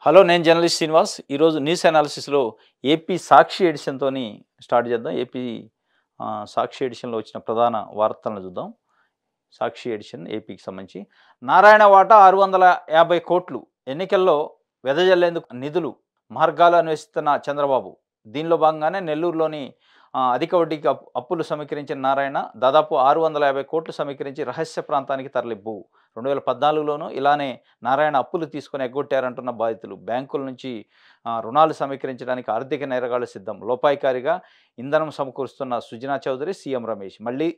Hello, నేను journalist Srinivas. ఈరోజు news అనాలిసిస్‌లో AP సాక్షి ఎడిషన్‌తోని start చేద్దాం. ఏపీ సాక్షి ఎడిషన్‌లో వచ్చిన ప్రధాన వార్తలను చూద్దాం. సాక్షి ఎడిషన్ ఏపీకి సంబంధించి. నారాయణ వాటా 650,00,00,000 ఎన్నికల్లో వెదజల్లేందుకు నిధులు, మార్గాలు అన్వేషిస్తున్న చంద్రబాబు. దీనిలో భాగంగానే నెల్లూరులోని అధిక వడ్డీకి అప్పులు సమీకరించిన నారాయణ దాదాపు 650,00,00,000 సమీకరించి రహస్య ప్రాంతానికి తరలింపు. 2014లోనూ ఇలానే నారాయణ అప్పులు తీసుకొని ఎగ్గొట్టారంటున్న బాధితులు. బ్యాంకుల నుంచి రుణాలు సమీకరించడానికి ఆర్థిక నేరగాళ్లు సిద్ధం. లోపాయికారిగా ఇంధనం సమకూరుస్తున్న సుజనా చౌదరి, సీఎం రమేష్. మళ్ళీ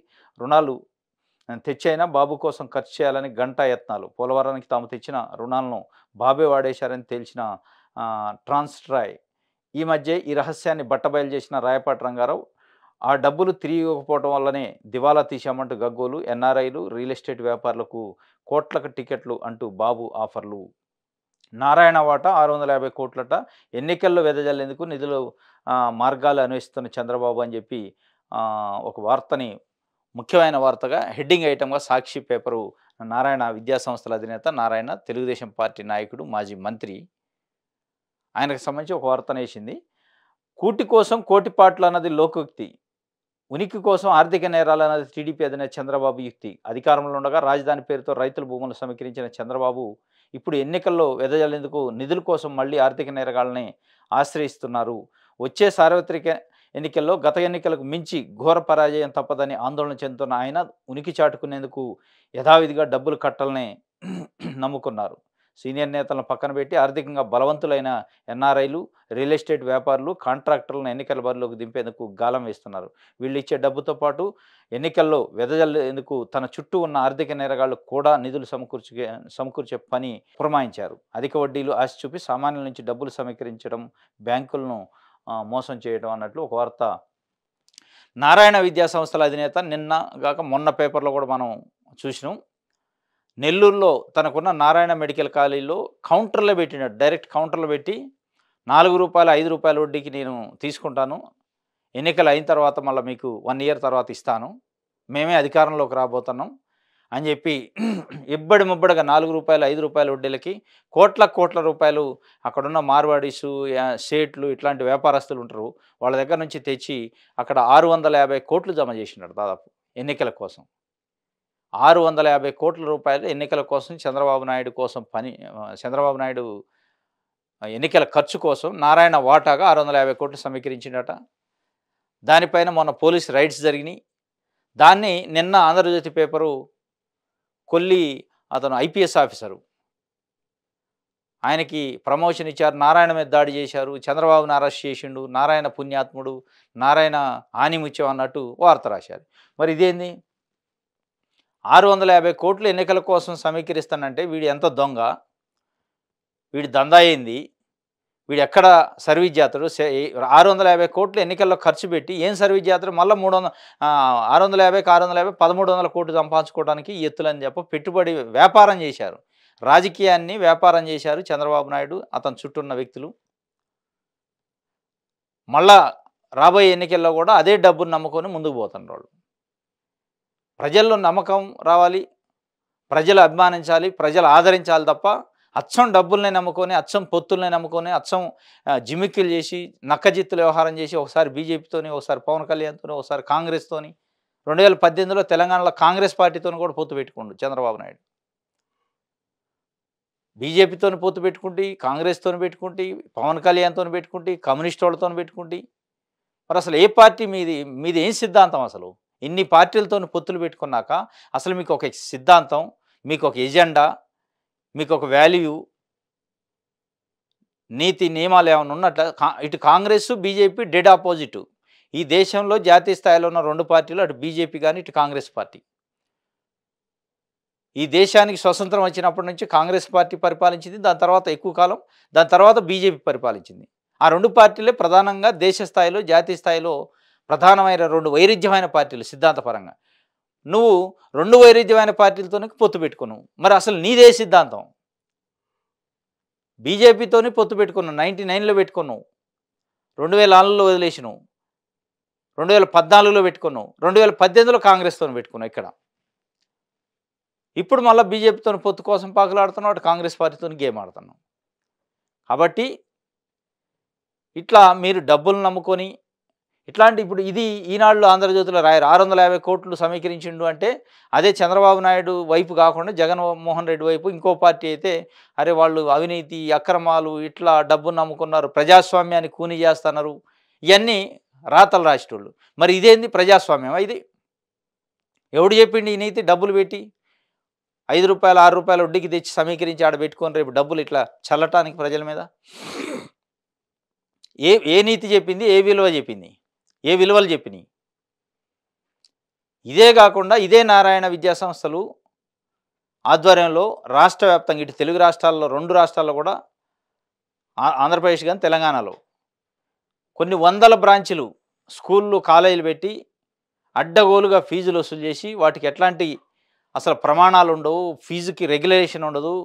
రుణాలు తెచ్చైనా బాబు కోసం ఖర్చు చేయాలని గంటా యత్నాలు. పోలవరానికి తాము తెచ్చిన రుణాలను బాబే వాడేశారని తేల్చిన ట్రాన్స్ట్రాయ్. ఈ మధ్య ఈ రహస్యాన్ని బట్టబయలు చేసిన రాయపాటి రంగారావు. ఆ డబ్బులు తిరిగి ఇవ్వకపోవడం వల్లనే దివాలా తీశామంటూ గగ్గోలు. ఎన్ఆర్ఐలు, రియల్ ఎస్టేట్ వ్యాపారులకు కోట్లకు టికెట్లు అంటూ బాబు ఆఫర్లు. నారాయణ వాటా 650,00,00,000 ఎన్నికల్లో వెదజల్లేందుకు నిధులు, మార్గాలు అన్వేషిస్తున్న చంద్రబాబు అని చెప్పి ఒక వార్తని ముఖ్యమైన వార్తగా హెడ్డింగ్ ఐటమ్‌గా సాక్షి పేపరు. నారాయణ విద్యా సంస్థల అధినేత నారాయణ తెలుగుదేశం పార్టీ నాయకుడు, మాజీ మంత్రి. ఆయనకు సంబంధించి ఒక వార్తనేసింది. కూటి కోసం కోటిపాట్లు అన్నది లోకోక్తి. ఉనికి కోసం ఆర్థిక నేరాలన్నది టీడీపీ అధినేత చంద్రబాబు యుక్తి. అధికారంలో ఉండగా రాజధాని పేరుతో రైతుల భూములు సమీకరించిన చంద్రబాబు ఇప్పుడు ఎన్నికల్లో వెదజల్లేందుకు నిధుల కోసం మళ్ళీ ఆర్థిక నేరగాళ్లని ఆశ్రయిస్తున్నారు. వచ్చే సార్వత్రిక ఎన్నికల్లో గత ఎన్నికలకు మించి ఘోర పరాజయం తప్పదని ఆందోళన చెందుతున్న ఆయన ఉనికి చాటుకునేందుకు యథావిధిగా డబ్బులు కట్టాలనే నమ్ముకున్నారు. సీనియర్ నేతలను పక్కన పెట్టి ఆర్థికంగా బలవంతులైన ఎన్ఆర్ఐలు, రియల్ ఎస్టేట్ వ్యాపారులు, కాంట్రాక్టర్లను ఎన్నికల బరిలోకి దింపేందుకు గాలం వేస్తున్నారు. వీళ్ళు ఇచ్చే డబ్బుతో పాటు ఎన్నికల్లో వెదజల్లేందుకు తన చుట్టూ ఉన్న ఆర్థిక నేరగాళ్లు కూడా నిధులు సమకూర్చే పని పురమాయించారు. అధిక వడ్డీలు ఆశ చూపి సామాన్యుల నుంచి డబ్బులు సమీకరించడం, బ్యాంకులను మోసం చేయడం అన్నట్లు ఒక వార్త. నారాయణ విద్యా సంస్థల అధినేత నిన్న గాక మొన్న పేపర్లో కూడా మనం చూసినాం. నెల్లూరులో తనకున్న నారాయణ మెడికల్ కాలేజీలో కౌంటర్లో పెట్టినాడు. డైరెక్ట్ కౌంటర్లో పెట్టి రూ. 4, రూ. 5 వడ్డీకి నేను తీసుకుంటాను. ఎన్నికలు అయిన తర్వాత మళ్ళీ మీకు 1 ఇయర్ తర్వాత ఇస్తాను. మేమే అధికారంలోకి రాబోతున్నాం అని చెప్పి ఇబ్బడి ముబ్బడిగా రూ. 4, రూ. 5 వడ్డీలకి కోట్ల రూపాయలు అక్కడున్న మార్వాడీసు, సేట్లు ఇట్లాంటి వ్యాపారస్తులు ఉంటారు. వాళ్ళ దగ్గర నుంచి తెచ్చి అక్కడ 650,00,00,000 జమ చేసినాడు దాదాపు ఎన్నికల కోసం. 650,00,00,000 రూపాయలు ఎన్నికల కోసం చంద్రబాబు నాయుడు కోసం చంద్రబాబు నాయుడు ఎన్నికల ఖర్చు కోసం నారాయణ వాటాగా 650,00,00,000 సమీకరించిండట. దానిపైన మొన్న పోలీస్ రైడ్స్ జరిగినాయి. దాన్ని నిన్న ఆంధ్రజ్యోతి పేపరు కొల్లి అతను ఐపీఎస్ ఆఫీసరు, ఆయనకి ప్రమోషన్ ఇచ్చారు. నారాయణ మీద దాడి చేశారు, చంద్రబాబుని అరెస్ట్ చేసిండు, నారాయణ పుణ్యాత్ముడు, నారాయణ ఆనిముత్యం అన్నట్టు వార్త రాశారు. మరి ఇదేంది? 650,00,00,000 ఎన్నికల కోసం సమీకరిస్తానంటే వీడు ఎంత దొంగ? వీడి దందా ఏంది? వీడు ఎక్కడ సర్వీస్ చేస్తాడు? 650,00,00,000 ఎన్నికల్లో ఖర్చు పెట్టి ఏం సర్వీస్ చేస్తాడు? మళ్ళీ 650కి 650 1,300 సంపాదించుకోవడానికి ఎత్తులని పెట్టుబడి వ్యాపారం చేశారు. రాజకీయాన్ని వ్యాపారం చేశారు చంద్రబాబు నాయుడు, అతని చుట్టూ ఉన్న వ్యక్తులు. మళ్ళా రాబోయే ఎన్నికల్లో కూడా అదే డబ్బును నమ్ముకొని ముందుకు పోతున్నారు. ప్రజల్లో నమ్మకం రావాలి, ప్రజలు అభిమానించాలి, ప్రజలు ఆదరించాలి తప్ప అచ్చం డబ్బుల్ని నమ్ముకొని, అచ్చం పొత్తుల్ని నమ్ముకొని, అచ్చం జిమిక్కులు చేసి, నక్కజిత్తులు వ్యవహారం చేసి ఒకసారి బీజేపీతోని, ఒకసారి పవన్ కళ్యాణ్తోని, ఒకసారి కాంగ్రెస్తోని, 2018లో తెలంగాణలో కాంగ్రెస్ పార్టీతో కూడా పొత్తు పెట్టుకుండు చంద్రబాబు నాయుడు. బీజేపీతో పొత్తు పెట్టుకుంటే, కాంగ్రెస్తో పెట్టుకుంటే, పవన్ కళ్యాణ్తో పెట్టుకుంటే, కమ్యూనిస్ట్ వాళ్ళతో పెట్టుకుంటే, మరి అసలు ఏ పార్టీ మీది ఏం సిద్ధాంతం? అసలు ఇన్ని పార్టీలతో పొత్తులు పెట్టుకున్నాక అసలు మీకు ఒక సిద్ధాంతం, మీకు ఒక ఎజెండా, మీకు ఒక వాల్యూ, నీతి నియమాలు ఏమైనా ఉన్నట్ల? ఇటు కాంగ్రెస్, బీజేపీ డెడ్ ఆపోజిట్. ఈ దేశంలో జాతీయ స్థాయిలో ఉన్న 2 పార్టీలు, అటు బీజేపీ కానీ ఇటు కాంగ్రెస్ పార్టీ. ఈ దేశానికి స్వతంత్రం వచ్చినప్పటి నుంచి కాంగ్రెస్ పార్టీ పరిపాలించింది, దాని తర్వాత ఎక్కువ కాలం, దాని తర్వాత బీజేపీ పరిపాలించింది. ఆ 2 పార్టీలే ప్రధానంగా దేశ స్థాయిలో, జాతీయ స్థాయిలో ప్రధానమైన 2 వైరుధ్యమైన పార్టీలు సిద్ధాంతపరంగా. నువ్వు 2 వైరుధ్యమైన పార్టీలతోనే పొత్తు పెట్టుకున్నావు. మరి అసలు నీదే సిద్ధాంతం? బీజేపీతోని పొత్తు పెట్టుకున్నావు, 99లో పెట్టుకున్నావు, 2004లో వదిలేసినావు, 2014లో పెట్టుకున్నావు, 2018లో కాంగ్రెస్తో పెట్టుకున్నావు. ఇప్పుడు మళ్ళీ బీజేపీతో పొత్తు కోసం పాకులాడుతున్నావు, అటు కాంగ్రెస్ పార్టీతో గేమ్ ఆడుతున్నావు. కాబట్టి ఇట్లా మీరు డబ్బులు నమ్ముకొని ఇట్లాంటి ఇప్పుడు ఇది ఈనాడులో ఆంధ్రజ్యోతిలో రాయరు 650 కోట్లు సమీకరించిండు అంటే అదే చంద్రబాబు నాయుడు వైపు కాకుండా జగన్మోహన్ రెడ్డి వైపు ఇంకో పార్టీ అయితే అరే వాళ్ళు అవినీతి అక్రమాలు ఇట్లా డబ్బును నమ్ముకున్నారు ప్రజాస్వామ్యాన్ని కూని చేస్తున్నారు ఇవన్నీ రాతలు రాసేటోళ్ళు. మరి ఇదేంది ప్రజాస్వామ్యం ఇది? ఎవడు చెప్పిండు ఈ నీతి? డబ్బులు పెట్టి రూ. 5 రూ. 6 వడ్డీకి తెచ్చి సమీకరించి ఆడ పెట్టుకొని రేపు డబ్బులు ఇట్లా చల్లటానికి ప్రజల మీద ఏ నీతి చెప్పింది? ఏ విలువ చెప్పింది? ఏ విలువలు చెప్పినాయి? ఇదే కాకుండా ఇదే నారాయణ విద్యా సంస్థలు ఆధ్వర్యంలో రాష్ట్ర వ్యాప్తంగా ఇటు తెలుగు రాష్ట్రాల్లో 2 రాష్ట్రాల్లో కూడా ఆంధ్రప్రదేశ్ కానీ తెలంగాణలో కొన్ని వందల బ్రాంచులు స్కూళ్ళు కాలేజీలు పెట్టి అడ్డగోలుగా ఫీజులు వసూలు చేసి వాటికి ఎట్లాంటి అసలు ప్రమాణాలు ఉండవు, ఫీజుకి రెగ్యులేషన్ ఉండదు,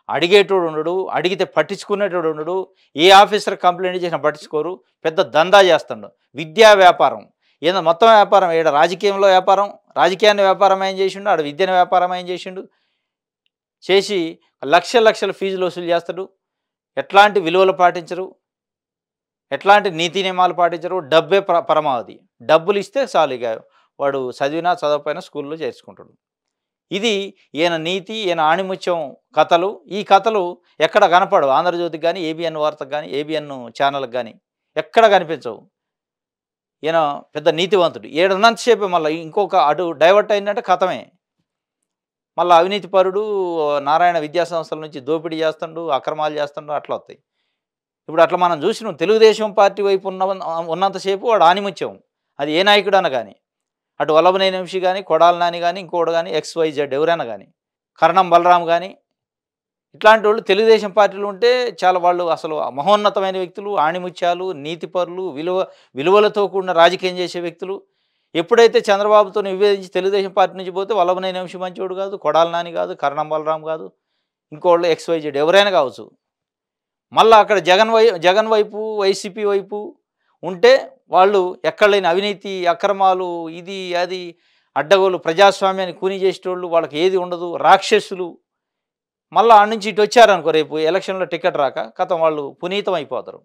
అడిగేటోడు ఉండడు, అడిగితే పట్టించుకునేటోడు ఉండడు, ఏ ఆఫీసర్ కంప్లైంట్ చేసినా పట్టించుకోరు, పెద్ద దందా చేస్తుండు. విద్యా వ్యాపారం ఏదో మొత్తం వ్యాపారం. ఈడ రాజకీయంలో వ్యాపారం, రాజకీయాన్ని వ్యాపారం ఏం చేసిండు, ఆడ విద్యను వ్యాపారం ఏం చేసిండు, చేసి లక్షల ఫీజులు వసూలు చేస్తాడు. ఎట్లాంటి విలువలు పాటించరు, ఎట్లాంటి నీతి నియమాలు పాటించరు. డబ్బే పరమావధి. డబ్బులు ఇస్తే చాలు, ఇక వాడు చదివినా చదవకపోయినా స్కూల్లో చేర్చుకుంటాడు. ఇది ఈయన నీతి, ఈయన ఆణిముత్యం కథలు. ఈ కథలు ఎక్కడ కనపడవు. ఆంధ్రజ్యోతికి కానీ, ఏబిఎన్ వార్తకు కానీ, ఏబిఎన్ ఛానల్కి కానీ ఎక్కడ కనిపించవు. ఈయన పెద్ద నీతివంతుడు. ఏడున్నంతసేపే మళ్ళీ ఇంకొక అటు డైవర్ట్ అయిందంటే కథమే. మళ్ళీ అవినీతిపరుడు, నారాయణ విద్యా సంస్థల నుంచి దోపిడీ చేస్తుండు, అక్రమాలు చేస్తుండు, అట్లా వస్తాయి. ఇప్పుడు అట్లా మనం చూసినాం. తెలుగుదేశం పార్టీ వైపు ఉన్నంతసేపు వాడు ఆణిముత్యం. అది ఏ నాయకుడన్నా కానీ, అటు వల్లభనేని వంశీ కానీ, కొడాలి నాని కానీ, ఇంకోటి కానీ, XYZ ఎవరైనా కానీ, కరణం బలరాం కానీ, ఇట్లాంటి వాళ్ళు తెలుగుదేశం పార్టీలు ఉంటే చాలా వాళ్ళు అసలు మహోన్నతమైన వ్యక్తులు, ఆణిముత్యాలు, నీతిపరులు, విలువలతో కూడిన రాజకీయం చేసే వ్యక్తులు. ఎప్పుడైతే చంద్రబాబుతో విభేదించి తెలుగుదేశం పార్టీ నుంచి పోతే వల్లభనేని వంశీ మంచివాడు కాదు, కొడాలి నాని కాదు, కరణం బలరాం కాదు, ఇంకోళ్ళు XYZ ఎవరైనా కావచ్చు. మళ్ళీ అక్కడ జగన్ వైపు, వైసీపీ వైపు ఉంటే వాళ్ళు ఎక్కడ లేని అవినీతి అక్రమాలు, ఇది అది అడ్డగోలు ప్రజాస్వామ్యాన్ని కూని చేసేటోళ్ళు, వాళ్ళకి ఏది ఉండదు, రాక్షసులు. మళ్ళీ ఆడ నుంచి ఇటు వచ్చారనుకో, రేపు ఎలక్షన్లో టికెట్ రాక కథం వాళ్ళు పునీతం అయిపోతారు.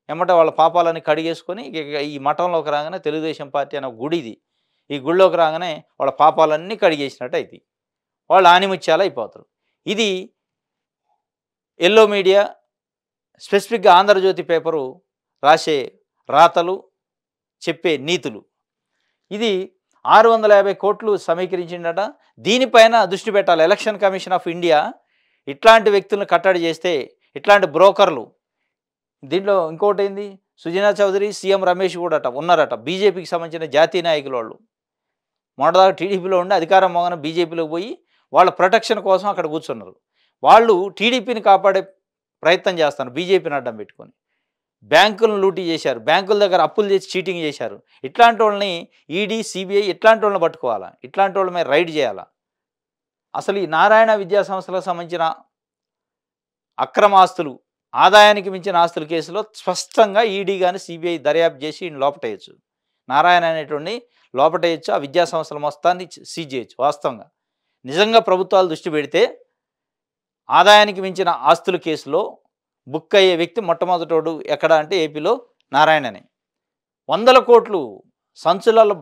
ఏమంటే వాళ్ళ పాపాలని కడిగేసుకొని ఈ మఠంలోకి రాగానే తెలుగుదేశం పార్టీ అనే గుడిది, ఈ గుడిలోకి రాగానే వాళ్ళ పాపాలన్నీ కడిగేసినట్టు అయితే వాళ్ళు ఆనిముత్యాలు అయిపోతారు. ఇది ఎల్లో మీడియా, స్పెసిఫిక్గా ఆంధ్రజ్యోతి పేపరు రాసే రాతలు, చెప్పే నీతులు. ఇది 650 కోట్లు సమీకరించిందట. దీనిపైన దృష్టి పెట్టాలి ఎలక్షన్ కమిషన్ ఆఫ్ ఇండియా. ఇట్లాంటి వ్యక్తులను కట్టడి చేస్తే, ఇట్లాంటి బ్రోకర్లు. దీంట్లో ఇంకోటి ఏంది, సుజనా చౌదరి, సీఎం రమేష్ కూడా ఉన్నారట, బీజేపీకి సంబంధించిన జాతీయ నాయకులు. వాళ్ళు మొదటిదాకా టీడీపీలో ఉండి అధికారం మోగన బీజేపీలోకి పోయి వాళ్ళ ప్రొటెక్షన్ కోసం అక్కడ కూర్చున్నారు. వాళ్ళు టీడీపీని కాపాడే ప్రయత్నం చేస్తారు బీజేపీని అడ్డం పెట్టుకొని. బ్యాంకులను లూటీ చేశారు, బ్యాంకుల దగ్గర అప్పులు చేసి చీటింగ్ చేశారు. ఇట్లాంటి వాళ్ళని ఈడీ, సిబిఐ ఇట్లాంటి వాళ్ళని పట్టుకోవాలా, ఇట్లాంటి వాళ్ళ మీద రైడ్ చేయాలా. అసలు ఈ నారాయణ విద్యా సంస్థలకు సంబంధించిన అక్రమ ఆస్తులు, ఆదాయానికి మించిన ఆస్తుల కేసులో స్పష్టంగా ఈడీ కానీ సిబిఐ దర్యాప్తు చేసి లోపటేయచ్చు. నారాయణ అనేటువంటి లోపటేయచ్చు. ఆ విద్యా సంస్థల మొత్తాన్ని సీజ్ చేయొచ్చు. వాస్తవంగా నిజంగా ప్రభుత్వాలు దృష్టి పెడితే ఆదాయానికి మించిన ఆస్తుల కేసులో బుక్ అయ్యే వ్యక్తి మొట్టమొదటోడు ఎక్కడ అంటే ఏపీలో నారాయణనే. 100 కోట్లు సంచులలో.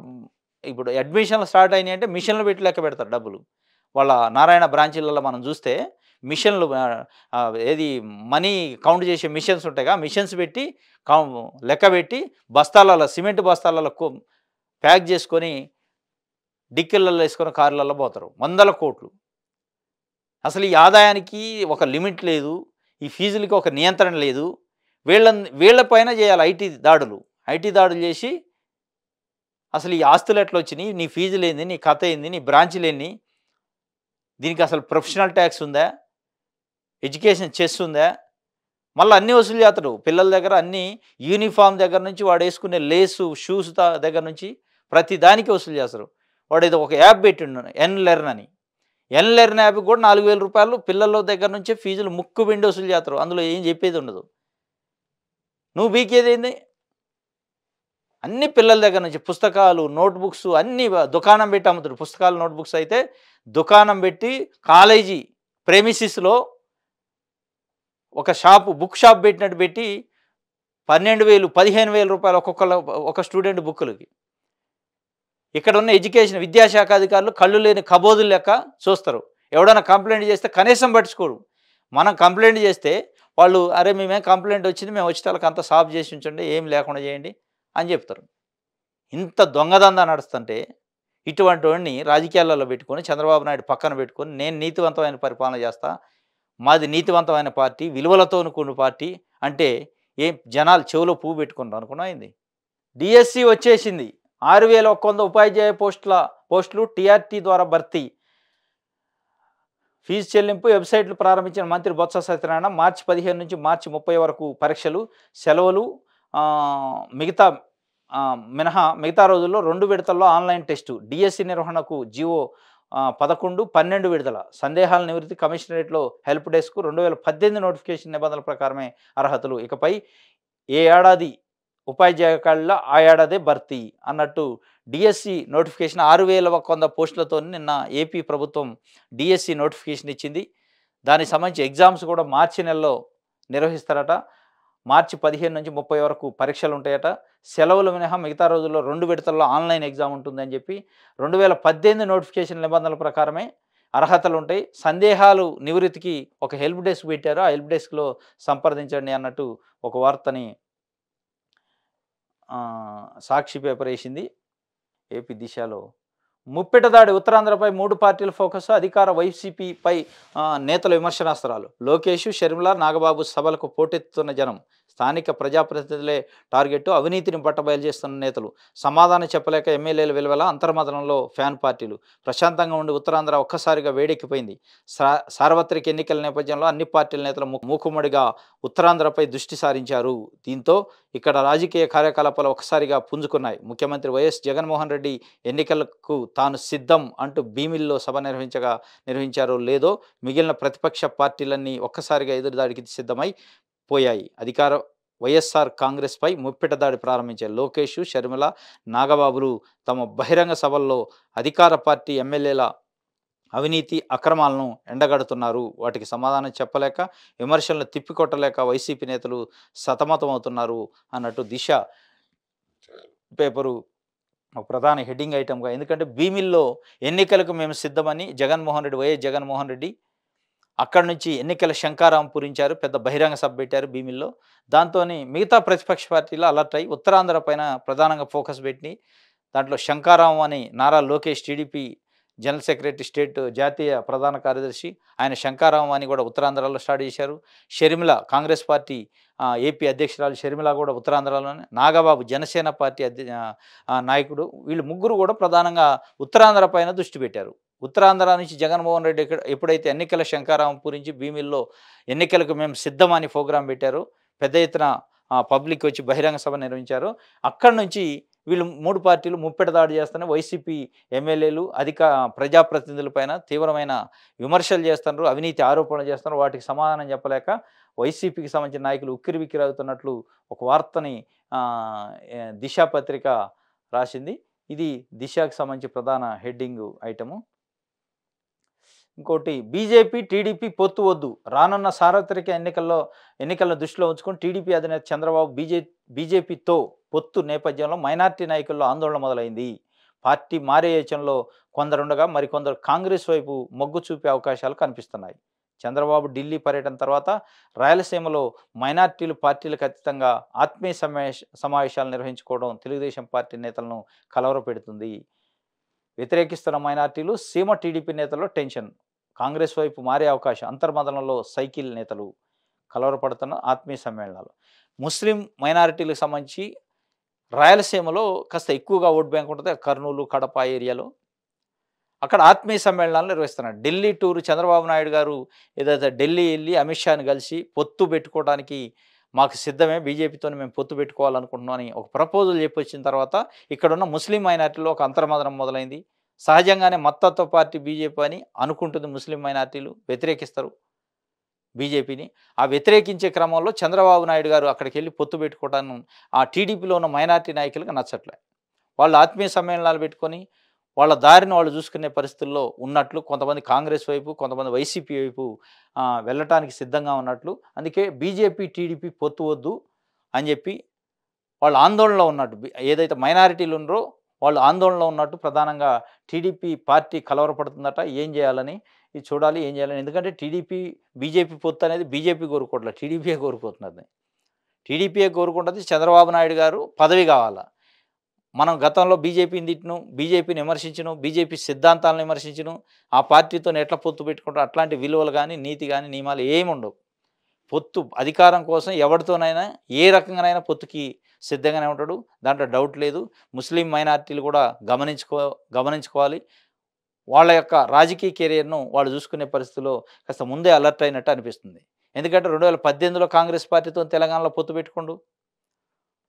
ఇప్పుడు అడ్మిషన్లు స్టార్ట్ అయినాయి అంటే మిషన్లు పెట్టి లెక్క పెడతారు డబ్బులు. వాళ్ళ నారాయణ బ్రాంచీలలో మనం చూస్తే మిషన్లు, ఏది మనీ కౌంట్ చేసే మిషన్స్ ఉంటాయిగా, మిషన్స్ పెట్టి లెక్క పెట్టి బస్తాలలో, సిమెంట్ బస్తాలలో ప్యాక్ చేసుకొని డిక్కిళ్ళల్లో వేసుకొని కార్లలో పోతారు. 100 కోట్లు. అసలు ఈ ఆదాయానికి ఒక లిమిట్ లేదు, ఈ ఫీజులకి ఒక నియంత్రణ లేదు. వీళ్ళపైన చేయాలి ఐటీ దాడులు చేసి అసలు ఈ ఆస్తులు ఎట్లా వచ్చినాయి, నీ ఫీజులు ఏంది, నీ కథ ఏంది, నీ బ్రాంచ్లు ఏంది, దీనికి అసలు ప్రొఫెషనల్ ట్యాక్స్ ఉందా, ఎడ్యుకేషన్ చెస్ ఉందా, మళ్ళీ అన్నీ వసూలు చేస్తాడు. పిల్లల దగ్గర అన్నీ, యూనిఫామ్ దగ్గర నుంచి వాడు వేసుకునే లేసు, షూస్ దగ్గర నుంచి ప్రతి దానికి వసూలు చేస్తారు. వాడు ఏదో ఒక యాప్ పెట్టిండు ఎన్లెర్న్ అని. ఎన్లెర్న్ యాప్ కూడా 4000 రూపాయలు పిల్లల దగ్గర నుంచే ఫీజులు ముక్కు పిండి వసూలు చేస్తారు. అందులో ఏం చెప్పేది ఉండదు. నువ్వు బీకేది ఏంది? అన్ని పిల్లల దగ్గర నుంచి పుస్తకాలు, నోట్బుక్స్ అన్నీ దుకాణం పెట్టి అమ్ముతాడు. పుస్తకాలు, నోట్బుక్స్ అయితే దుకాణం పెట్టి కాలేజీ ప్రెమిసిస్లో ఒక షాపు బుక్ షాప్ పెట్టినట్టు పెట్టి 12,000 15,000 రూపాయలు ఒక స్టూడెంట్ బుక్కులకి. ఇక్కడ ఉన్న ఎడ్యుకేషన్ విద్యాశాఖ అధికారులు కళ్ళు లేని కబోదులు లెక్క చూస్తారు. ఎవడైనా కంప్లైంట్ చేస్తే కనీసం పట్టించుకోరు. మనం కంప్లైంట్ చేస్తే వాళ్ళు అరే మేమేం కంప్లైంట్ వచ్చింది, మేము వచ్చేటోళ్ళకి అంతా సాఫ్ చేసి ఉంచండి, ఏం లేకుండా చేయండి అని చెప్తారు. ఇంత దొంగదందా నడుస్తుంటే ఇటువంటి వాడిని రాజకీయాలలో పెట్టుకొని చంద్రబాబు నాయుడు పక్కన పెట్టుకొని నేను నీతివంతమైన పరిపాలన చేస్తా, మాది నీతివంతమైన పార్టీ, విలువలతో కూడిన పార్టీ అంటే ఏం జనాలు చెవిలో పువ్వు పెట్టుకున్నారు అనుకున్నాయింది. డిఎస్సి వచ్చేసింది. 6,100 ఉపాధ్యాయ పోస్టులు టీఆర్టీ ద్వారా భర్తీ. ఫీజు చెల్లింపు వెబ్సైట్లు ప్రారంభించిన మంత్రి బొత్స సత్యనారాయణ. మార్చి 15 నుంచి మార్చి 30 వరకు పరీక్షలు, సెలవులు మిగతా మిగతా రోజుల్లో 2 విడతల్లో ఆన్లైన్ టెస్టు. డిఎస్సి నిర్వహణకు జీవో 11, 12 విడుదల. సందేహాల నివృత్తి కమిషనరేట్లో హెల్ప్ డెస్క్. 2018 నోటిఫికేషన్ నిబంధనల ప్రకారమే అర్హతలు. ఇకపై ఏ ఏడాది ఉపాధ్యాయ ఖాళీలో ఆ ఏడాదే భర్తీ అన్నట్టు డిఎస్సి నోటిఫికేషన్ 6,100 పోస్టులతో నిన్న ఏపీ ప్రభుత్వం డిఎస్సి నోటిఫికేషన్ ఇచ్చింది. దానికి సంబంధించి ఎగ్జామ్స్ కూడా మార్చి నెలలో నిర్వహిస్తారట. మార్చి 15 నుంచి 30 వరకు పరీక్షలు ఉంటాయట. సెలవులు మినహా మిగతా రోజుల్లో 2 విడతల్లో ఆన్లైన్ ఎగ్జామ్ ఉంటుందని చెప్పి 2018 నోటిఫికేషన్ నిబంధనల ప్రకారమే అర్హతలు ఉంటాయి. సందేహాలు నివృత్తికి ఒక హెల్ప్ డెస్క్ పెట్టారు. ఆ హెల్ప్ డెస్క్లో సంప్రదించండి అన్నట్టు ఒక వార్తని సాక్షి పేపర్ వేసింది. ఏపీ దిశలో ముప్పెట దాడి. ఉత్తరాంధ్రపై 3 పార్టీల ఫోకస్. అధికార వైసీపీపై నేతల విమర్శనాస్త్రాలు. లోకేష్, షర్మిల, నాగబాబు సభలకు పోటెత్తుతున్న జనం. స్థానిక ప్రజాప్రతినిధులే టార్గెట్. అవినీతిని బట్టబయలు చేస్తున్న నేతలు. సమాధానం చెప్పలేక ఎమ్మెల్యేలు విలువల. అంతర్మతనంలో ఫ్యాన్ పార్టీలు. ప్రశాంతంగా ఉండి ఉత్తరాంధ్ర ఒక్కసారిగా వేడెక్కిపోయింది. సార్వత్రిక ఎన్నికల నేపథ్యంలో అన్ని పార్టీల నేతలు మూకుమ్మడిగా ఉత్తరాంధ్రపై దృష్టి సారించారు. దీంతో ఇక్కడ రాజకీయ కార్యకలాపాలు ఒక్కసారిగా పుంజుకున్నాయి. ముఖ్యమంత్రి వైఎస్ జగన్మోహన్ రెడ్డి ఎన్నికలకు తాను సిద్ధం అంటూ భీమిల్లో సభ నిర్వహించారో లేదో మిగిలిన ప్రతిపక్ష పార్టీలన్నీ ఒక్కసారిగా ఎదురుదాడికి సిద్ధమై పోయాయి. అధికార వైఎస్ఆర్ కాంగ్రెస్పై ముప్పెట దాడి ప్రారంభించారు. లోకేష్, షర్మిల, నాగబాబులు తమ బహిరంగ సభల్లో అధికార పార్టీ ఎమ్మెల్యేల అవినీతి అక్రమాలను ఎండగడుతున్నారు. వాటికి సమాధానం చెప్పలేక, విమర్శలను తిప్పికొట్టలేక వైసీపీ నేతలు సతమతమవుతున్నారు అన్నట్టు దిశ పేపరు ప్రధాన హెడ్డింగ్ ఐటమ్గా. ఎందుకంటే భీమిల్లో ఎన్నికలకు మేము సిద్ధమని వైఎస్ జగన్మోహన్ రెడ్డి అక్కడి నుంచి ఎన్నికల శంఖారావం పూరించారు. పెద్ద బహిరంగ సభ పెట్టారు భీమిల్లో. దాంతో మిగతా ప్రతిపక్ష పార్టీలు అలర్ట్ అయ్యి ఉత్తరాంధ్ర పైన ప్రధానంగా ఫోకస్ పెట్టి దాంట్లో శంఖారావం అని Nara Lokesh TDP general secretary state జాతీయ ప్రధాన కార్యదర్శి ఆయన శంఖారావం అని కూడా ఉత్తరాంధ్రలో స్టార్ట్ చేశారు. షర్మిల కాంగ్రెస్ పార్టీ ఏపీ అధ్యక్షురాలు షర్మిల కూడా ఉత్తరాంధ్రలోనే. నాగబాబు జనసేన పార్టీ నాయకుడు. వీళ్ళు ముగ్గురు కూడా ప్రధానంగా ఉత్తరాంధ్ర పైన దృష్టి పెట్టారు. ఉత్తరాంధ్ర నుంచి జగన్మోహన్ రెడ్డి ఎప్పుడైతే ఎన్నికల శంఖారావం పూరించి భీమిల్లో ఎన్నికలకు మేము సిద్ధమని ప్రోగ్రాం పెట్టారు, పెద్ద ఎత్తున పబ్లిక్ వచ్చి బహిరంగ సభ నిర్వహించారు. అక్కడి నుంచి వీళ్ళు 3 పార్టీలు ముప్పెట దాడి చేస్తున్నారు. వైసీపీ ఎమ్మెల్యేలు ప్రజాప్రతినిధుల పైన తీవ్రమైన విమర్శలు చేస్తున్నారు, అవినీతి ఆరోపణలు చేస్తున్నారు. వాటికి సమాధానం చెప్పలేక వైసీపీకి సంబంధించిన నాయకులు ఉక్కిరిబిక్కిరి అవుతున్నట్లు ఒక వార్తని దిశ పత్రిక రాసింది. ఇది దిశకు సంబంధించి ప్రధాన హెడ్డింగ్ ఐటము. ఇంకోటి బీజేపీ టీడీపీ పొత్తు వద్దు. రానున్న సార్వత్రిక ఎన్నికలను దృష్టిలో ఉంచుకొని టీడీపీ అధినేత చంద్రబాబు బీజేపీతో పొత్తు నేపథ్యంలో మైనార్టీ నాయకుల్లో ఆందోళన మొదలైంది. పార్టీ మారే యోచనలో కొందరుండగా మరికొందరు కాంగ్రెస్ వైపు మొగ్గు చూపే అవకాశాలు కనిపిస్తున్నాయి. చంద్రబాబు ఢిల్లీ పర్యటన తర్వాత రాయలసీమలో మైనార్టీలు పార్టీలకు అతీతంగా ఆత్మీయ సమావేశాలు నిర్వహించుకోవడం తెలుగుదేశం పార్టీ నేతలను కలవరపెడుతుంది. వ్యతిరేకిస్తున్న మైనార్టీలు, సీమ టీడీపీ నేతల్లో టెన్షన్. కాంగ్రెస్ వైపు మారే అవకాశం. అంతర్మదనంలో సైకిల్ నేతలు కలవరపడుతున్న ఆత్మీయ సమ్మేళనాలు. ముస్లిం మైనారిటీలకు సంబంధించి రాయలసీమలో కాస్త ఎక్కువగా ఓట్ బ్యాంక్ ఉంటుంది. కర్నూలు, కడప ఏరియాలో అక్కడ ఆత్మీయ సమ్మేళనాలు నిర్వహిస్తున్నారు. ఢిల్లీ టూరు చంద్రబాబు నాయుడు గారు ఏదైతే ఢిల్లీ వెళ్ళి అమిత్ షాని కలిసి పొత్తు పెట్టుకోవడానికి మాకు సిద్ధమే, బీజేపీతో మేము పొత్తు పెట్టుకోవాలనుకుంటున్నాం అని ఒక ప్రపోజల్ చెప్పి వచ్చిన తర్వాత ఇక్కడున్న ముస్లిం మైనార్టీలో ఒక అంతర్మదనం మొదలైంది. సహజంగానే మత్తత్వ పార్టీ బీజేపీ అని అనుకుంటుంది. ముస్లిం మైనార్టీలు వ్యతిరేకిస్తారు బీజేపీని. ఆ వ్యతిరేకించే క్రమంలో చంద్రబాబు నాయుడు గారు అక్కడికి వెళ్ళి పొత్తు పెట్టుకోవడానికి ఆ టీడీపీలో ఉన్న మైనార్టీ నాయకులకు నచ్చట్లే. వాళ్ళు ఆత్మీయ సమ్మేళనాలు పెట్టుకొని వాళ్ళ దారిని వాళ్ళు చూసుకునే పరిస్థితుల్లో ఉన్నట్లు కొంతమంది కాంగ్రెస్ వైపు, కొంతమంది వైసీపీ వైపు వెళ్ళటానికి సిద్ధంగా ఉన్నట్లు. అందుకే బీజేపీ, టీడీపీ పొత్తు వద్దు అని చెప్పి వాళ్ళు ఆందోళనలో ఉన్నట్టు. ఏదైతే మైనారిటీలు ఉన్నారో వాళ్ళు ఆందోళనలో ఉన్నట్టు ప్రధానంగా టీడీపీ పార్టీ కలవరపడుతుందట. ఏం చేయాలని ఇది చూడాలి, ఏం చేయాలని. ఎందుకంటే టీడీపీ, బీజేపీ పొత్తు అనేది బీజేపీ కోరుకోవట్లేదు, టీడీపీయే కోరుకుంటున్నది. టీడీపీయే కోరుకుంటుంది. చంద్రబాబు నాయుడు గారు పదవి కావాలా. మనం గతంలో బీజేపీని తిట్టిను, బీజేపీని విమర్శించను, బీజేపీ సిద్ధాంతాలను విమర్శించను, ఆ పార్టీతో ఎట్లా పొత్తు పెట్టుకుంటాం, అట్లాంటి విలువలు కానీ, నీతి కానీ, నియమాలు ఏమి ఉండవు. పొత్తు అధికారం కోసం ఎవరితోనైనా ఏ రకంగానైనా పొత్తుకి సిద్ధంగానే ఉంటాడు. దాంట్లో డౌట్ లేదు. ముస్లిం మైనారిటీలు కూడా గమనించుకోవాలి. వాళ్ళ యొక్క రాజకీయ కెరియర్‌ను వాళ్ళు చూసుకునే పరిస్థితిలో కాస్త ముందే అలర్ట్ అయినట్టు అనిపిస్తుంది. ఎందుకంటే 2018లో కాంగ్రెస్ పార్టీతో తెలంగాణలో పొత్తు పెట్టుకుండు.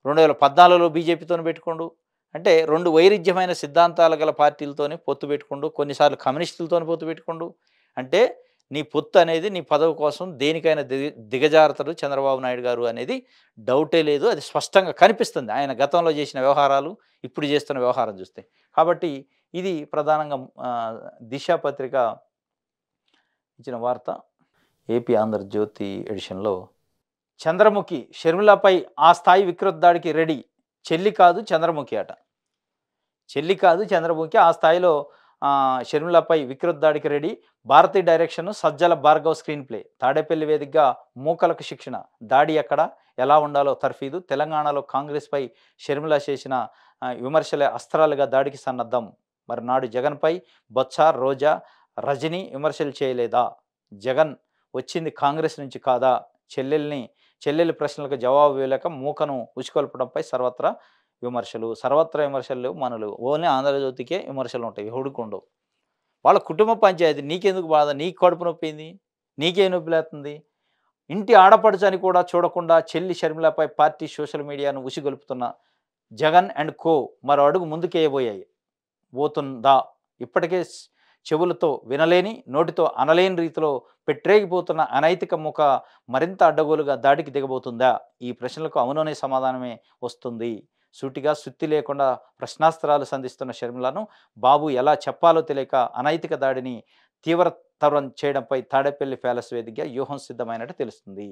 2014లో బీజేపీతోని పెట్టుకుండు. అంటే 2 వైరుధ్యమైన సిద్ధాంతాలు గల పార్టీలతోని పొత్తు పెట్టుకుండు. కొన్నిసార్లు కమ్యూనిస్టులతోని పొత్తు పెట్టుకుండు. అంటే నీ పొత్తు అనేది నీ పదవి కోసం దేనికైనా దిగజారుతాడు చంద్రబాబు నాయుడు గారు అనేది డౌటే లేదు. అది స్పష్టంగా కనిపిస్తుంది. ఆయన గతంలో చేసిన వ్యవహారాలు, ఇప్పుడు చేస్తున్న వ్యవహారం చూస్తే. కాబట్టి ఇది ప్రధానంగా దిశ పత్రిక ఇచ్చిన వార్త. ఏపీ ఆంధ్రజ్యోతి ఎడిషన్‌లో చంద్రముఖి షర్మిలపై ఆ స్థాయి వికృత దాడికి రెడీ. చెల్లి కాదు చంద్రముఖి అట. చెల్లి కాదు చంద్రముఖి ఆ స్థాయిలో షర్మిలపై వికృత దాడికి ready. Bharati direction, Sajjala Bhargav screenplay. తాడేపల్లి వేదికగా మూకలకు శిక్షణ. దాడి ఎక్కడ, ఎలా ఉండాలో తర్ఫీదు. తెలంగాణలో కాంగ్రెస్పై షర్మిల చేసిన విమర్శలే అస్త్రాలుగా దాడికి సన్నద్ధం. మరి నాడు జగన్పై బొత్స, రోజా, రజనీ విమర్శలు చేయలేదా? జగన్ వచ్చింది కాంగ్రెస్ నుంచి కాదా? చెల్లెలి ప్రశ్నలకు జవాబు ఇవ్వలేక మూకను ఉచికొల్పడంపై సర్వత్రా విమర్శలు లేవు మనలు. ఓన్లీ ఆంధ్రజ్యోతికే విమర్శలు ఉంటాయి, ఎవడికి ఉండవు. వాళ్ళ కుటుంబ పంచాయతీ. నీకెందుకు బాధ? నీకు కడుపు నొప్పింది, నీకేం నొప్పి లేస్తుంది? ఇంటి ఆడపడుచు అని కూడా చూడకుండా చెల్లి షర్మిలపై పార్టీ సోషల్ మీడియాను ఉసిగొలుపుతున్న జగన్ అండ్ కో మరో అడుగు ముందుకేయబోతుందా? ఇప్పటికే చెవులతో వినలేని, నోటితో అనలేని రీతిలో పెట్టరేగిపోతున్న అనైతిక ముఖ మరింత అడ్డగోలుగా దాడికి దిగబోతుందా? ఈ ప్రశ్నలకు అవుననే సమాధానమే వస్తుంది. సూటిగా సుత్తి లేకుండా ప్రశ్నాస్త్రాలు సంధిస్తున్న షర్మిలను బాబు ఎలా చెప్పాలో తెలియక అనైతిక దాడిని తీవ్రతరం చేయడంపై తాడేపల్లి ప్యాలెస్ వేదికగా వ్యూహం సిద్ధమైనట్టు తెలుస్తుంది.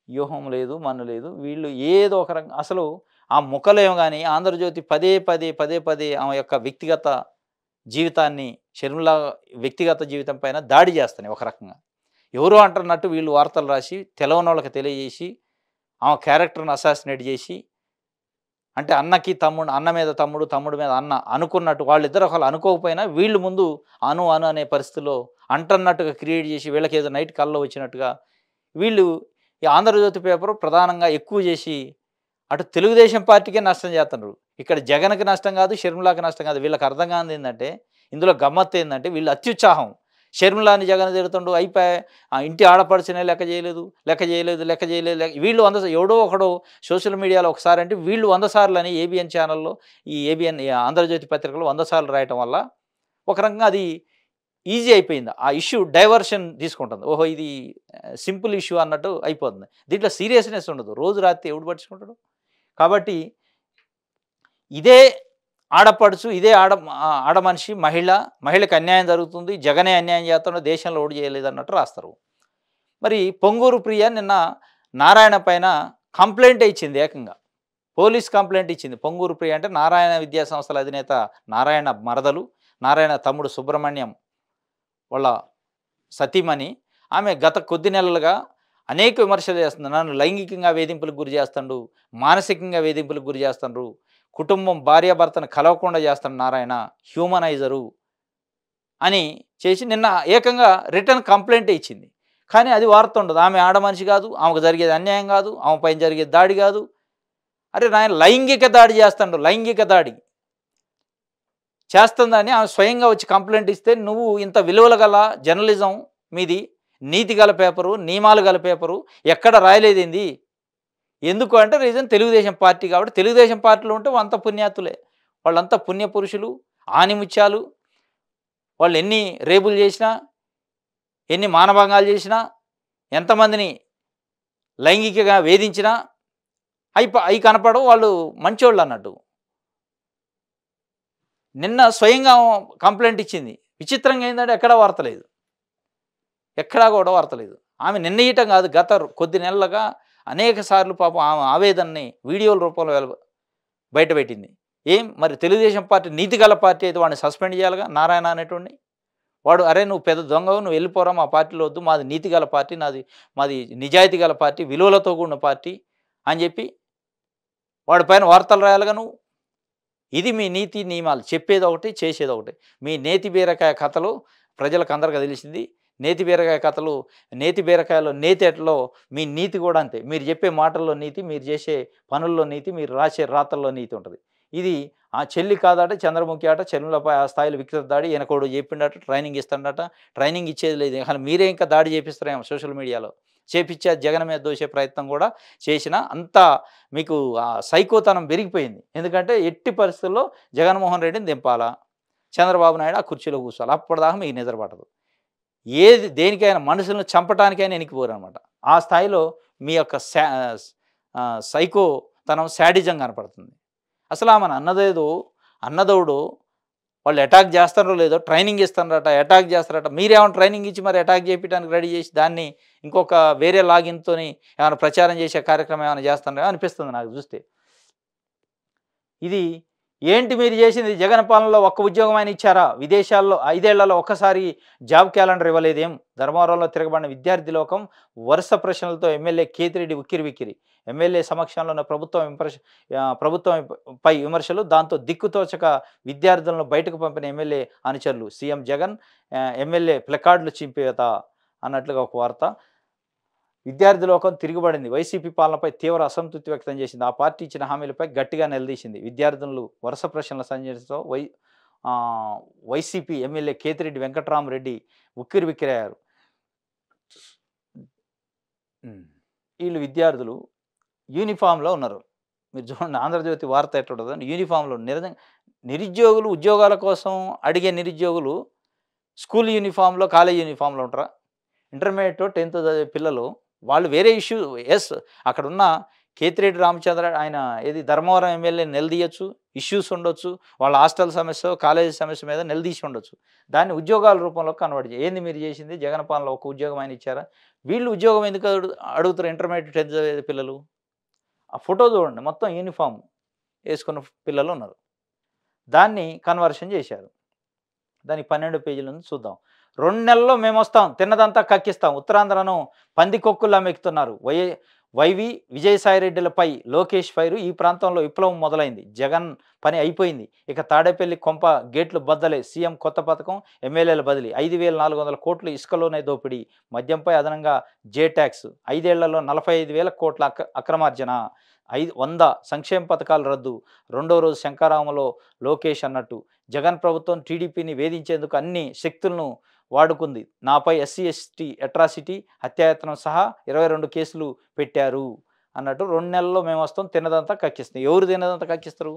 వ్యూహం లేదు, మన్ను లేదు. వీళ్ళు ఏదో ఒక రకంగా అసలు ఆ ముఖలేం కానీ ఆంధ్రజ్యోతి పదే పదే ఆమె యొక్క వ్యక్తిగత జీవితాన్ని, షర్మిల వ్యక్తిగత జీవితం పైన దాడి చేస్తున్నాయి ఒక రకంగా. ఎవరో అంటున్నట్టు వీళ్ళు వార్తలు రాసి తెలవనోళ్ళకి తెలియజేసి ఆమె క్యారెక్టర్ని అసాసినేట్ చేసి, అంటే అన్నకి తమ్ముడు, అన్న మీద తమ్ముడు, తమ్ముడు మీద అన్న అనుకున్నట్టు వాళ్ళిద్దరు ఒకళ్ళు అనుకోకపోయినా వీళ్ళు ముందు అను అనే పరిస్థితిలో అంటున్నట్టుగా క్రియేట్ చేసి వీళ్ళకి ఏదో నైట్ కల్లో వచ్చినట్టుగా వీళ్ళు ఈ ఆంధ్రజ్యోతి పేపర్ ప్రధానంగా ఎక్కువ చేసి అటు తెలుగుదేశం పార్టీకే నష్టం చేస్తున్నారు. ఇక్కడ జగన్కి నష్టం కాదు, షర్మిలాకి నష్టం కాదు. వీళ్ళకి అర్థం కానిది ఏంటంటే, ఇందులో గమ్మత్తు ఏంటంటే వీళ్ళు అత్యుత్సాహం. షర్మిలాని జగన్ తిడుతుండు, అయిపోయి ఇంటి ఆడపడిచినే లెక్క చేయలేదు. వీళ్ళు ఎవడో ఒకడో సోషల్ మీడియాలో ఒకసారి అంటే వీళ్ళు 100 సార్లు అని ఏబిఎన్ ఛానల్లో, ఈ ఏబిఎన్ ఆంధ్రజ్యోతి పత్రికలో 100 సార్లు రాయటం వల్ల ఒక రకంగా అది ఈజీ అయిపోయింది. ఆ ఇష్యూ డైవర్షన్ తీసుకుంటుంది. ఓహో ఇది సింపుల్ ఇష్యూ అన్నట్టు అయిపోతుంది. దీంట్లో సీరియస్నెస్ ఉండదు. రోజు రాత్రి ఎవడు పట్టించుకుంటాడు? కాబట్టి ఇదే ఆడపడుచు, ఇదే ఆడమనిషి, మహిళకి అన్యాయం జరుగుతుంది, జగనే అన్యాయం చేస్తున్నాడు, దేశంలో ఓడి చేయలేదు అన్నట్టు రాస్తారు. మరి పొంగూరు ప్రియ నిన్న నారాయణ పైన కంప్లైంట్ ఇచ్చింది. ఏకంగా పోలీస్ కంప్లైంట్ ఇచ్చింది. పొంగూరు ప్రియ అంటే నారాయణ విద్యా సంస్థల అధినేత నారాయణ మరదలు, నారాయణ తమ్ముడు సుబ్రహ్మణ్యం వాళ్ళ సతీమణి. ఆమె గత కొద్ది నెలలుగా అనేక విమర్శలు చేస్తుంది. నన్ను లైంగికంగా వేధింపులకు గురి చేస్తాడు, మానసికంగా వేధింపులకు గురి చేస్తాడు, కుటుంబం భార్యాభర్తను కలవకుండా చేస్తాడు నారాయణ, హ్యూమనైజరు అని చేసి నిన్న ఏకంగా రిటర్న్ కంప్లైంట్ ఇచ్చింది. కానీ అది వార్త ఉండదు. ఆమె ఆడమనిషి కాదు, ఆమెకు జరిగేది అన్యాయం కాదు, ఆమె పైన జరిగేది దాడి కాదు. అరే నాయన లైంగిక దాడి చేస్తాడు, లైంగిక దాడి చేస్తుందని ఆమె స్వయంగా వచ్చి కంప్లైంట్ ఇస్తే, నువ్వు ఇంత విలువలు గల జర్నలిజం మీది, నీతి గల పేపరు, నియమాలు గల పేపరు, ఎక్కడ రాయలేదేంది? ఎందుకు అంటే రీజన్ తెలుగుదేశం పార్టీ. కాబట్టి తెలుగుదేశం పార్టీలో ఉంటే అంత పుణ్యాతులే, వాళ్ళంతా పుణ్యపురుషులు, ఆనిముత్యాలు. వాళ్ళు ఎన్ని రేపులు చేసినా, ఎన్ని మానభంగాలు చేసినా, ఎంతమందిని లైంగికంగా వేధించినా అవి కనపడవు. వాళ్ళు మంచోళ్ళు అన్నట్టు. నిన్న స్వయంగా కంప్లైంట్ ఇచ్చింది. విచిత్రంగా ఏందంటే ఎక్కడా వార్త లేదు. ఎక్కడా కూడా వార్త లేదు. ఆమె నిన్న ఇయటం కాదు, గత కొద్ది నెలలుగా అనేక సార్లు పాపం ఆమె ఆవేదనని వీడియోల రూపంలో బయటపెట్టింది. మరి తెలుగుదేశం పార్టీ నీతిగల పార్టీ అయితే వాడిని సస్పెండ్ చేయాలిగా నారాయణ అనేటోడిని. వాడు అరే నువ్వు పెద్ద దొంగవు, నువ్వు వెళ్ళిపోరా, మా పార్టీలో వద్దు, మాది నీతిగల పార్టీ, మాది నిజాయితీ గల పార్టీ, విలువలతో కూడిన పార్టీ అని చెప్పి వాడి పైన వార్తలు రాయాలిగా నువ్వు. ఇది మీ నీతి నియమాలు, చెప్పేది ఒకటి చేసేది ఒకటి. మీ నేతి బీరకాయ కథలు ప్రజలకు అందరికీ తెలిసింది. నేతి బీరకాయ కథలు, నేతి బీరకాయలో నేతి ఎట్లో మీ నీతి కూడా అంతే. మీరు చెప్పే మాటల్లో నీతి, మీరు చేసే పనుల్లో నీతి, మీరు రాసే రాతల్లో నీతి ఉంటుంది. ఇది ఆ చెల్లి కాదట, చంద్రముఖి ఆట, చెల్లులపై ఆ స్థాయిలో వికృత దాడి, ఈయనకోడు చెప్పిండట, ట్రైనింగ్ ఇస్తాడట. ట్రైనింగ్ ఇచ్చేది లేదు, కానీ మీరే ఇంకా దాడి చేపిస్తారేమో సోషల్ మీడియాలో. చేపిచ్చే జగన్ మీద దోసే ప్రయత్నం కూడా చేసిన అంతా మీకు ఆ సైకోతనం పెరిగిపోయింది. ఎందుకంటే ఎట్టి పరిస్థితుల్లో జగన్మోహన్ రెడ్డిని దింపాలా, చంద్రబాబు నాయుడు ఆ కుర్చీలో కూర్చోాలి, అప్పటిదాకా మీకు నిద్ర పట్టదు. ఏది దేనికైనా మనుషులను చంపటానికైనా ఎనికిపోరనమాట. ఆ స్థాయిలో మీ యొక్క సైకోతనం, శాడిజం కనపడుతుంది. అసలు ఆమెను అన్నదవుడు వాళ్ళు అటాక్ చేస్తారో లేదో ట్రైనింగ్ ఇస్తారట, అటాక్ చేస్తారట. మీరేమైనా ట్రైనింగ్ ఇచ్చి మరి అటాక్ చేయడానికి రెడీ చేసి దాన్ని ఇంకొక వేరే లాగిన్తో ఏమైనా ప్రచారం చేసే కార్యక్రమం ఏమైనా చేస్తారో అనిపిస్తుంది నాకు చూస్తే. ఇది ఏంటి మీరు చేసింది? జగన్ పాలనలో ఒక్క ఉద్యోగం ఆయన ఇచ్చారా? విదేశాల్లో 5 ఏళ్లలో ఒక్కసారి జాబ్ క్యాలెండర్ ఇవ్వలేదేం? ధర్మవరంలో తిరగబడిన విద్యార్థి లోకం వరుస ప్రశ్నలతో ఎమ్మెల్యే కేతిరెడ్డి ఉక్కిరిబిక్కిరి. ఎమ్మెల్యే సమక్షంలోన్న ప్రభుత్వంపై విమర్శలు, దాంతో దిక్కుతోచక విద్యార్థులను బయటకు పంపిన ఎమ్మెల్యే అనుచరులు. సీఎం జగన్ ఎమ్మెల్యే ప్లకార్డులు చింపేత అన్నట్లుగా ఒక వార్త. విద్యార్థి లోకం తిరుగుబడింది. వైసీపీ పాలనపై తీవ్ర అసంతృప్తి వ్యక్తం చేసింది. ఆ పార్టీ ఇచ్చిన హామీలపై గట్టిగా నిలదీసింది. విద్యార్థులు వరుస ప్రశ్నల సంచరితో వైసీపీ ఎమ్మెల్యే కేతిరెడ్డి వెంకటరామరెడ్డి ఉక్కిరిబిక్కిరయ్యారు. వీళ్ళు విద్యార్థులు యూనిఫామ్లో ఉన్నారు. మీరు చూడండి ఆంధ్రజ్యోతి వార్త ఎట్లుంటుందని. యూనిఫామ్లో నిరుద్యోగులు, ఉద్యోగాల కోసం అడిగే నిరుద్యోగులు స్కూల్ యూనిఫామ్లో, కాలేజ్ యూనిఫామ్లో ఉంటారా? ఇంటర్మీడియట్ 10th చదివే పిల్లలు వాళ్ళు వేరే ఇష్యూ. అక్కడున్న కేతిరెడ్డి రామచంద్ర ఆయన ధర్మవరం ఎమ్మెల్యే నిలదీయచ్చు, ఇష్యూస్ ఉండొచ్చు, వాళ్ళ హాస్టల్ సమస్య, కాలేజీ సమస్య మీద నిలదీసి ఉండొచ్చు. దాన్ని ఉద్యోగాల రూపంలో కన్వర్ట్ ఏంది మీరు చేసింది? జగన్ పాలనలో ఒక ఉద్యోగం ఆయన ఇచ్చారా? వీళ్ళు ఉద్యోగం ఎందుకు అడుగుతారు? ఇంటర్మీడియట్ 10th చదివే పిల్లలు. ఆ ఫోటో చూడండి, మొత్తం యూనిఫామ్ వేసుకున్న పిల్లలు ఉన్నారు. దాన్ని కన్వర్షన్ చేశారు. దానికి 12 పేజీల నుంచి చూద్దాం. 2 నెలల్లో మేము వస్తాం, తిన్నదంతా కక్కిస్తాం, ఉత్తరాంధ్రను పందికొక్కుల్లా మెక్కుతున్నారు. వైవి విజయసాయిరెడ్డిలపై లోకేష్ ఫైరు. ఈ ప్రాంతంలో విప్లవం మొదలైంది, జగన్ పని అయిపోయింది, ఇక తాడేపల్లి కొంప గేట్లు బద్దలే. సీఎం కొత్త పథకం, ఎమ్మెల్యేల బదిలీ. 5,400 కోట్లు ఇసుకలోనే దోపిడీ. మద్యంపై అదనంగా జే ట్యాక్స్. 5 ఏళ్లలో 45,000 కోట్ల అక్రమార్జన. 100 సంక్షేమ పథకాలు రద్దు. 2వ రోజు శంకారామంలో లోకేష్ అన్నట్టు జగన్ ప్రభుత్వం టీడీపీని వేధించేందుకు అన్ని శక్తులను వాడుకుంది. నాపై SC ST అట్రాసిటీ, హత్యాయత్నం సహా 22 కేసులు పెట్టారు అన్నట్టు. 2 నెలల్లో మేము వస్తాం, తిన్నదంతా కక్కిస్తాం. ఎవరు తిన్నదంతా కక్కిస్తారు?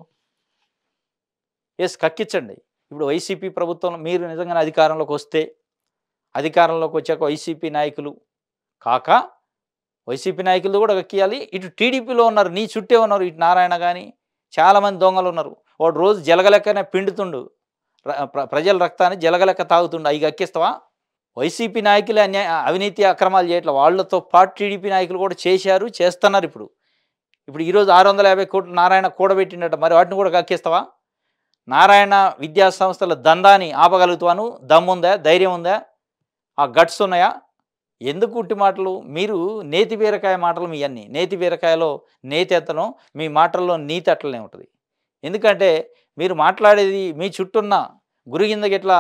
కక్కించండి. ఇప్పుడు వైసీపీ ప్రభుత్వం మీరు నిజంగానే అధికారంలోకి వస్తే, అధికారంలోకి వచ్చాక వైసీపీ నాయకులు కాక వైసీపీ నాయకులు కూడా కక్కియాలి. ఇటు టీడీపీలో ఉన్నారు, నీ చుట్టే ఉన్నారు, ఇటు నారాయణ కానీ చాలామంది దొంగలు ఉన్నారు. వాడు రోజు జలగలెక్కనే పిండుతుండు, ప్రజల రక్తాన్ని జలగలెక్క తాగుతుండు. అవి కక్కిస్తావా? వైసీపీ నాయకులే అవినీతి అక్రమాలు చేయట్లేదు, వాళ్ళతో పాటు టీడీపీ నాయకులు కూడా చేశారు, చేస్తున్నారు. ఇప్పుడు ఈరోజు 650 కోట్లు నారాయణ కూడబెట్టిండట, మరి వాటిని కూడా కక్కిస్తావా? నారాయణ విద్యా సంస్థల దందాన్ని ఆపగలుగుతాను, దమ్ముందా, ధైర్యం ఉందా, ఆ గట్స్ ఉన్నాయా? ఎందుకు ఉట్టి మాటలు? మీరు నేతి బీరకాయ మాటలు, మీ అన్నీ నేతి బీరకాయలో నేతి ఎత్తనం, మీ మాటల్లో నీతి అట్లనే ఉంటుంది. ఎందుకంటే మీరు మాట్లాడేది మీ చుట్టూన్న గురిగిందకి ఎట్లా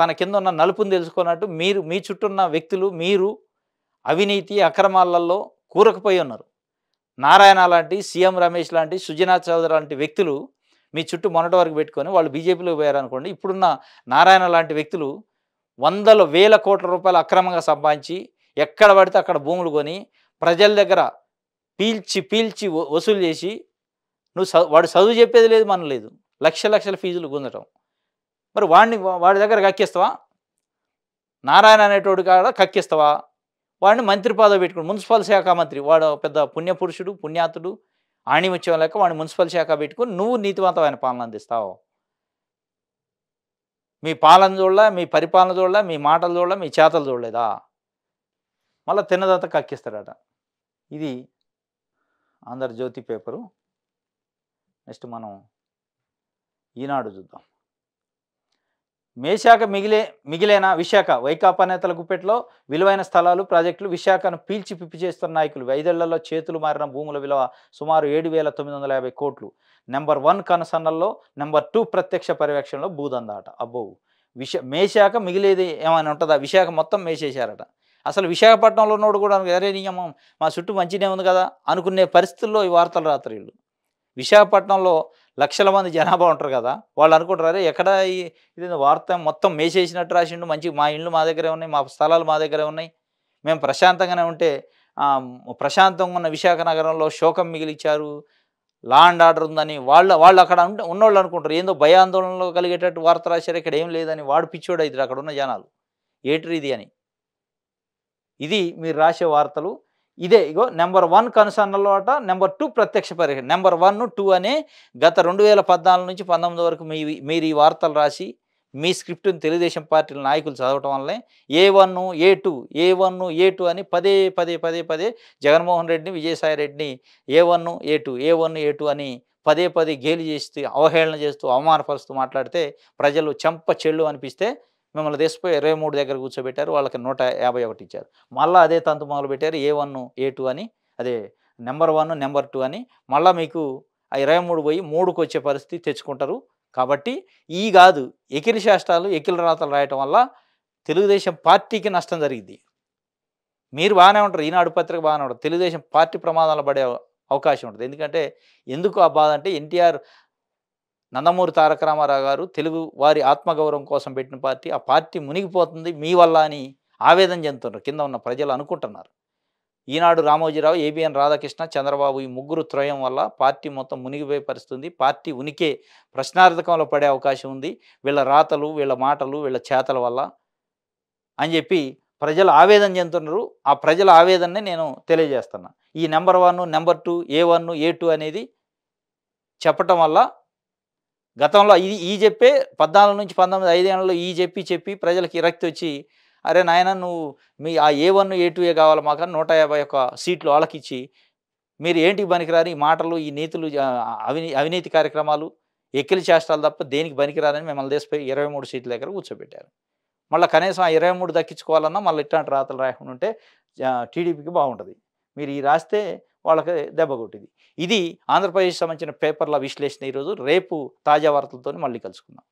తన కింద ఉన్న నలుపుని తెలుసుకున్నట్టు మీ చుట్టూన్న వ్యక్తులు మీరు అవినీతి అక్రమాలలో కూరకపోయి ఉన్నారు. నారాయణ లాంటి, సీఎం రమేష్ లాంటి, సుజనా చౌదరి లాంటి వ్యక్తులు మీ చుట్టూ మొన్నటి వరకు పెట్టుకొని వాళ్ళు బీజేపీలోకి పోయారనుకోండి. ఇప్పుడున్న నారాయణ లాంటి వ్యక్తులు 100,000 కోట్ల రూపాయలు అక్రమంగా సంపాదించి ఎక్కడ పడితే అక్కడ భూములు కొని ప్రజల దగ్గర పీల్చి వసూలు చేసి, వాడు చదువు చెప్పేది లేదు, మన లేదు, లక్షల ఫీజులు గుంజటం. మరి వాడి దగ్గర కక్కిస్తావా? నారాయణ అనేటోడు కాడ కక్కిస్తావా? వాడిని మంత్రి పదవి పెట్టుకుని, మున్సిపల్ శాఖ మంత్రి, వాడు పెద్ద పుణ్యాతుడు, ఆణిముత్యం లేక వాడిని మున్సిపల్ శాఖ పెట్టుకుని నువ్వు నీతివంతమైన పాలన అందిస్తావు. మీ పాలన చూడలే, మీ పరిపాలన చూడలే, మీ మాటలు చూడలే, మీ చేతలు చూడలేదా? మళ్ళా తిన్నదంతా కక్కిస్తాడట. ఇది 'ఆంధ్రజ్యోతి' పేపరు. నెక్స్ట్ మనం ఈనాడు చూద్దాం. మేశాఖ మిగిలేనా విశాఖ వైకాపా నేతల గుప్పెట్లో విలువైన స్థలాలు, ప్రాజెక్టులు. విశాఖను పీల్చి పిప్పి చేస్తున్న నాయకులు. 5 ఏళ్లలో చేతులు మారిన భూముల విలువ సుమారు 7,950 కోట్లు. నెంబర్ 1 కనసన్నల్లో, నెంబర్ 2 ప్రత్యక్ష పర్యవేక్షణలో భూదందాట. అబ్బో! మేశాఖ మిగిలేది ఏమైనా ఉంటుందా? విశాఖ మొత్తం మేసేశారట. అసలు విశాఖపట్నంలో ఉన్నోడు కూడా అరే నీ అమ్మ మా చుట్టూ మంచినే ఉంది కదా అనుకునే పరిస్థితుల్లో ఈ వార్తలు రాత్రి వీళ్ళు. విశాఖపట్నంలో లక్షల మంది జనాభా ఉంటారు కదా, వాళ్ళు అనుకుంటారు అరే ఎక్కడ ఇది వార్త మొత్తం మేసేసినట్టు రాసిండు, మంచి మా ఇళ్ళు మా దగ్గరే ఉన్నాయి, మా స్థలాలు మా దగ్గరే ఉన్నాయి, మేము ప్రశాంతంగానే ఉంటే ప్రశాంతంగా ఉన్న విశాఖ నగరంలో శోకం మిగిలిచ్చారు, లా అండ్ ఆర్డర్ ఉందని వాళ్ళు అక్కడ ఉన్నోళ్ళు అనుకుంటారు ఏందో భయాందోళనలో కలిగేటట్టు వార్త రాశారు, ఇక్కడ ఏం లేదని. వాడు పిచ్చోడు అవుతారు అక్కడ ఉన్న జనాలు, ఏట్రీ ఇది అని. ఇది మీరు రాసే వార్తలు. ఇదే ఇగో నెంబర్ 1 కనుసన్నల్లో అట, నెంబర్ 2 ప్రత్యక్ష పర్యవేక్షణ. నెంబర్ 1, 2 అనే గత 2014 నుంచి 19 వరకు మీరు ఈ వార్తలు రాసి మీ స్క్రిప్ట్ని తెలుగుదేశం పార్టీల నాయకులు చదవటం వల్లనే A1, A2 అని పదే జగన్మోహన్ రెడ్డిని, విజయసాయి రెడ్డిని A1, A2 అని పదే గేలి చేస్తూ, అవహేళన చేస్తూ, అవమానపరుస్తూ మాట్లాడితే ప్రజలు చెంప చెళ్ళు అనిపిస్తే మిమ్మల్ని తీసిపోయి 23 దగ్గర కూర్చోబెట్టారు, వాళ్ళకి 151 ఇచ్చారు. మళ్ళీ అదే తంతు మొదలుపెట్టారు A1, A2 అని, అదే నెంబర్ 1, నెంబర్ 2 అని. మళ్ళీ మీకు ఆ 23 పోయి 3కి వచ్చే పరిస్థితి తెచ్చుకుంటారు. కాబట్టి ఈ కాదు ఎకిలి శాస్త్రాలు, ఎకిలి రాతలు రాయటం వల్ల తెలుగుదేశం పార్టీకి నష్టం జరిగింది. మీరు బాగానే ఉంటారు, ఈనాడు పత్రిక బాగానే ఉంటుంది, తెలుగుదేశం పార్టీ ప్రమాదాలు పడే అవకాశం ఉంటుంది. ఎందుకంటే ఎందుకు ఆ బాధ అంటే ఎన్టీఆర్, నందమూరి తారక రామారావు గారు తెలుగు వారి ఆత్మగౌరవం కోసం పెట్టిన పార్టీ, ఆ పార్టీ మునిగిపోతుంది మీ వల్ల అని ఆవేదన చెందుతున్నారు, కింద ఉన్న ప్రజలు అనుకుంటున్నారు. ఈనాడు రామోజీరావు, ఏబిఎన్ రాధాకృష్ణ, చంద్రబాబు ఈ ముగ్గురు త్రయం వల్ల పార్టీ మొత్తం మునిగిపోయే పరిస్థితి ఉంది. పార్టీ ఉనికే ప్రశ్నార్థకంలో పడే అవకాశం ఉంది వీళ్ళ రాతలు, వీళ్ళ మాటలు, వీళ్ళ చేతల వల్ల అని చెప్పి ప్రజలు ఆవేదన చెందుతున్నారు. ఆ ప్రజల ఆవేదనని నేను తెలియజేస్తున్నా. ఈ నెంబర్ 1, నెంబర్ 2, A1, A2 అనేది చెప్పటం వల్ల గతంలో ఈ చెప్పే 14 నుంచి 19 5 ఏళ్లలో చెప్పి ప్రజలకు విరక్తి వచ్చి అరే నాయన నువ్వు మీ ఆ A1, A2 కావాలి మాకు 151 సీట్లు వాళ్ళకిచ్చి మీరు ఏంటికి పనికిరారు, ఈ మాటలు, ఈ నీతులు, అవినీతి కార్యక్రమాలు, ఎక్కిలి చేష్టాలు తప్ప దేనికి పనికిరారని మిమ్మల్ని తీసిపోయి 23 సీట్ల దగ్గర కూర్చోబెట్టారు. మళ్ళీ కనీసం ఆ 23 దక్కించుకోవాలన్నా మళ్ళీ ఇట్లాంటి రాతలు రాయకుండా ఉంటే టీడీపీకి బాగుంటుంది. మీరు ఈ రాస్తే వాళ్ళకి దెబ్బ కొట్టింది. ఇది ఆంధ్రప్రదేశ్ సంబంధించిన పేపర్ల విశ్లేషణ ఈరోజు. రేపు తాజా వార్తలతో మళ్ళీ కలుసుకుందాం.